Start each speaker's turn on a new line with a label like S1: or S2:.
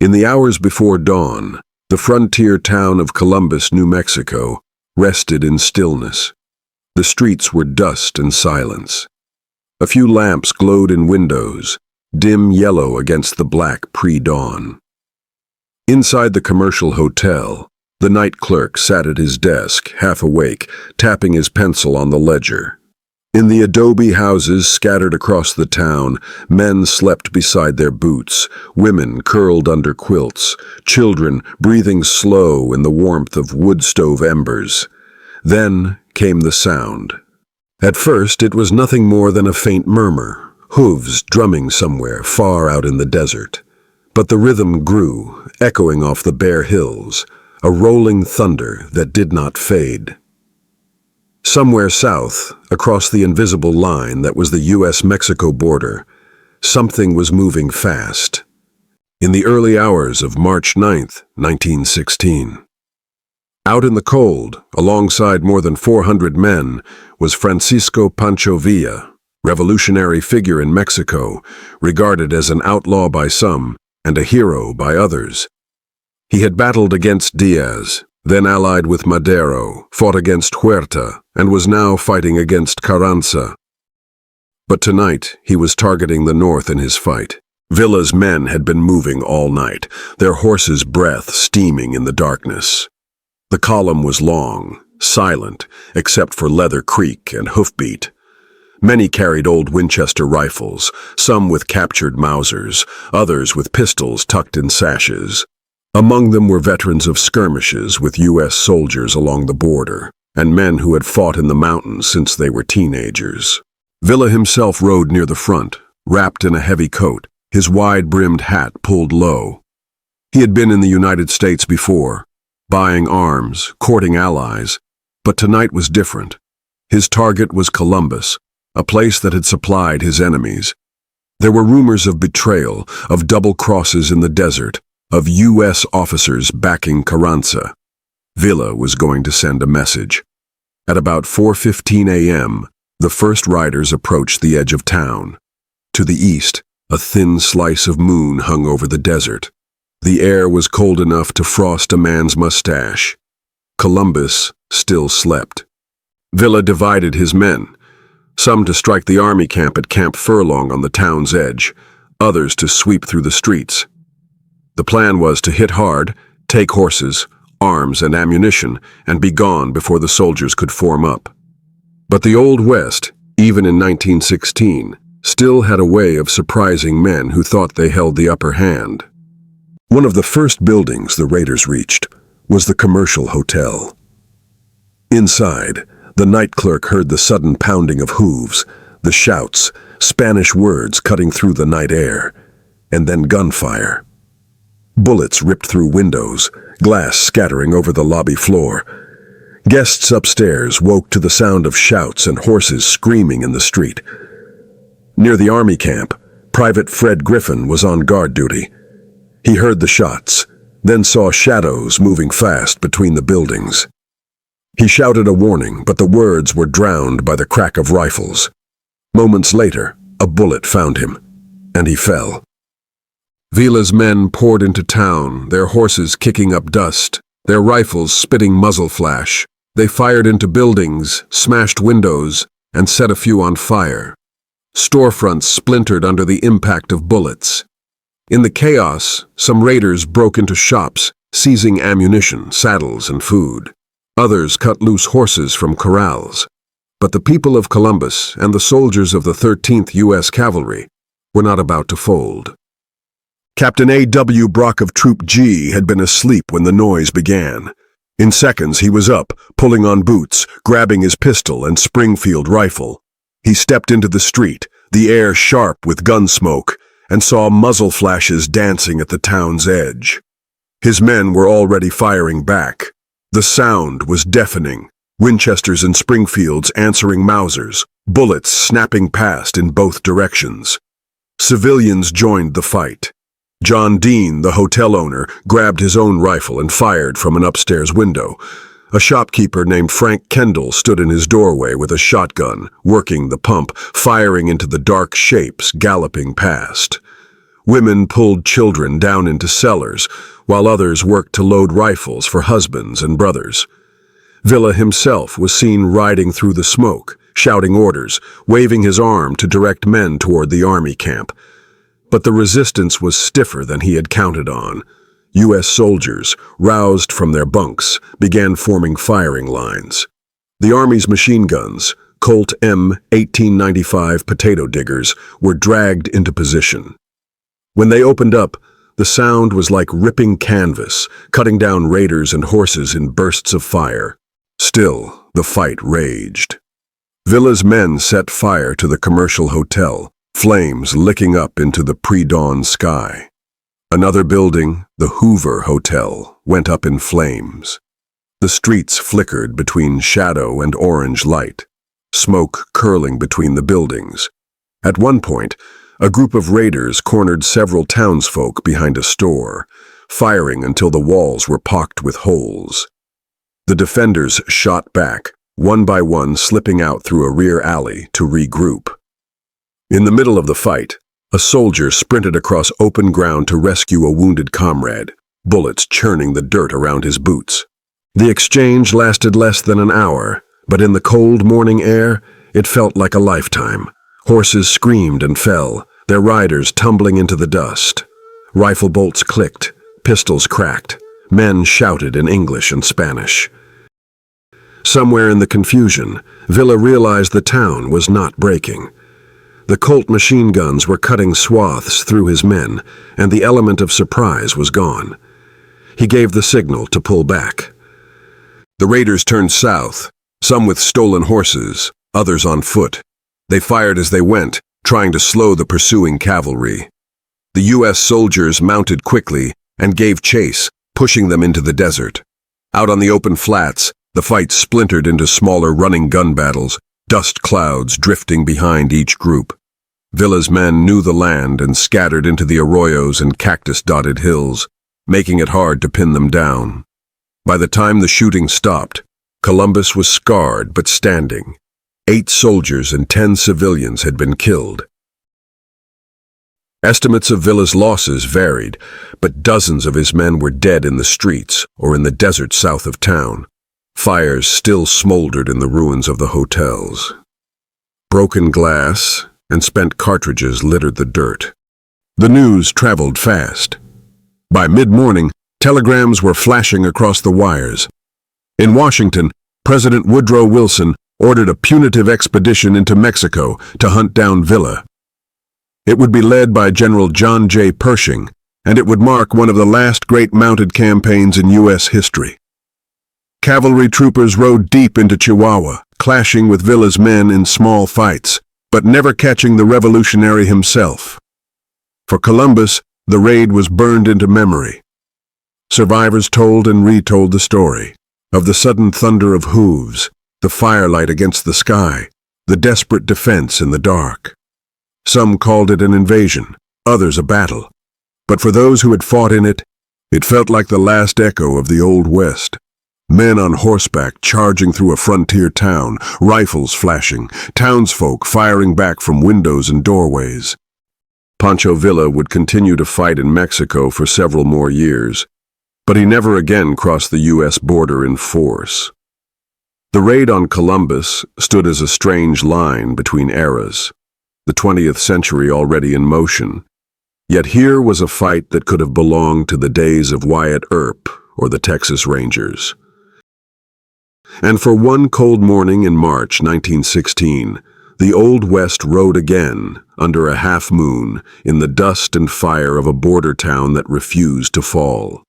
S1: In the hours before dawn, the frontier town of Columbus, New Mexico, rested in stillness. The streets were dust and silence. A few lamps glowed in windows, dim yellow against the black pre-dawn. Inside the commercial hotel, the night clerk sat at his desk, half awake, tapping his pencil on the ledger. In the adobe houses scattered across the town, men slept beside their boots, women curled under quilts, children breathing slow in the warmth of wood stove embers. Then came the sound. At first it was nothing more than a faint murmur, hooves drumming somewhere far out in the desert. But the rhythm grew, echoing off the bare hills, a rolling thunder that did not fade. Somewhere south, across the invisible line that was the U.S.-Mexico border, something was moving fast. In the early hours of March 9th, 1916. Out in the cold, alongside more than 400 men, was Francisco Pancho Villa, revolutionary figure in Mexico, regarded as an outlaw by some and a hero by others. He had battled against Diaz, then allied with Madero, fought against Huerta, and was now fighting against Carranza. But tonight he was targeting the north in his fight. Villa's men had been moving all night, their horses' breath steaming in the darkness. The column was long, silent, except for leather creak and hoofbeat. Many carried old Winchester rifles, some with captured Mausers, others with pistols tucked in sashes. Among them were veterans of skirmishes with U.S. soldiers along the border, and men who had fought in the mountains since they were teenagers. Villa himself rode near the front, wrapped in a heavy coat, his wide-brimmed hat pulled low. He had been in the United States before, buying arms, courting allies, but tonight was different. His target was Columbus, a place that had supplied his enemies. There were rumors of betrayal, of double crosses in the desert, of U.S. officers backing Carranza. Villa was going to send a message. At about 4:15 a.m., the first riders approached the edge of town. To the east, a thin slice of moon hung over the desert. The air was cold enough to frost a man's mustache. Columbus still slept. Villa divided his men, some to strike the army camp at Camp Furlong on the town's edge, others to sweep through the streets. The plan was to hit hard, take horses, arms, and ammunition, and be gone before the soldiers could form up. But the Old West, even in 1916, still had a way of surprising men who thought they held the upper hand. One of the first buildings the raiders reached was the commercial hotel. Inside, the night clerk heard the sudden pounding of hooves, the shouts, Spanish words cutting through the night air, and then gunfire. Bullets ripped through windows, glass scattering over the lobby floor. Guests upstairs woke to the sound of shouts and horses screaming in the street. Near the army camp, Private Fred Griffin was on guard duty. He heard the shots, then saw shadows moving fast between the buildings. He shouted a warning, but the words were drowned by the crack of rifles. Moments later, a bullet found him, and he fell. Villa's men poured into town, their horses kicking up dust, their rifles spitting muzzle flash. They fired into buildings, smashed windows, and set a few on fire. Storefronts splintered under the impact of bullets. In the chaos, some raiders broke into shops, seizing ammunition, saddles, and food. Others cut loose horses from corrals. But the people of Columbus and the soldiers of the 13th U.S. Cavalry were not about to fold. Captain A.W. Brock of Troop G had been asleep when the noise began. In seconds he was up, pulling on boots, grabbing his pistol and Springfield rifle. He stepped into the street, the air sharp with gun smoke, and saw muzzle flashes dancing at the town's edge. His men were already firing back. The sound was deafening, Winchesters and Springfields answering Mausers, bullets snapping past in both directions. Civilians joined the fight. John Dean, the hotel owner, grabbed his own rifle and fired from an upstairs window. A shopkeeper named Frank Kendall stood in his doorway with a shotgun, working the pump, firing into the dark shapes galloping past. Women pulled children down into cellars, while others worked to load rifles for husbands and brothers. Villa himself was seen riding through the smoke, shouting orders, waving his arm to direct men toward the army camp. But the resistance was stiffer than he had counted on. U.S. soldiers, roused from their bunks, began forming firing lines. The Army's machine guns, Colt M 1895 potato diggers, were dragged into position. When they opened up, the sound was like ripping canvas, cutting down raiders and horses in bursts of fire. Still, the fight raged. Villa's men set fire to the commercial hotel, flames licking up into the pre-dawn sky. Another building, the Hoover Hotel, went up in flames. The streets flickered between shadow and orange light, smoke curling between the buildings. At one point, a group of raiders cornered several townsfolk behind a store, firing until the walls were pocked with holes. The defenders shot back, one by one slipping out through a rear alley to regroup. In the middle of the fight, a soldier sprinted across open ground to rescue a wounded comrade, bullets churning the dirt around his boots. The exchange lasted less than an hour, but in the cold morning air, it felt like a lifetime. Horses screamed and fell, their riders tumbling into the dust. Rifle bolts clicked, pistols cracked. Men shouted in English and Spanish. Somewhere in the confusion, Villa realized the town was not breaking. The Colt machine guns were cutting swaths through his men, and the element of surprise was gone. He gave the signal to pull back. The raiders turned south, some with stolen horses, others on foot. They fired as they went, trying to slow the pursuing cavalry. The U.S. soldiers mounted quickly and gave chase, pushing them into the desert. Out on the open flats, the fight splintered into smaller running gun battles, dust clouds drifting behind each group. Villa's men knew the land and scattered into the arroyos and cactus-dotted hills, making it hard to pin them down. By the time the shooting stopped, Columbus was scarred but standing. 8 soldiers and 10 civilians had been killed. Estimates of Villa's losses varied, but dozens of his men were dead in the streets or in the desert south of town. Fires still smoldered in the ruins of the hotels. Broken glass and spent cartridges littered the dirt. The news traveled fast. By mid-morning, telegrams were flashing across the wires. In Washington, President Woodrow Wilson ordered a punitive expedition into Mexico to hunt down Villa. It would be led by General John J. Pershing, and it would mark one of the last great mounted campaigns in U.S. history. Cavalry troopers rode deep into Chihuahua, clashing with Villa's men in small fights, but never catching the revolutionary himself. For Columbus, the raid was burned into memory. Survivors told and retold the story of the sudden thunder of hooves, the firelight against the sky, the desperate defense in the dark. Some called it an invasion, others a battle. But for those who had fought in it, it felt like the last echo of the Old West. Men on horseback charging through a frontier town, rifles flashing, townsfolk firing back from windows and doorways. Pancho Villa would continue to fight in Mexico for several more years, but he never again crossed the U.S. border in force. The raid on Columbus stood as a strange line between eras, the 20th century already in motion. Yet here was a fight that could have belonged to the days of Wyatt Earp or the Texas Rangers. And for one cold morning in March 1916, the Old West rode again under a half moon in the dust and fire of a border town that refused to fall.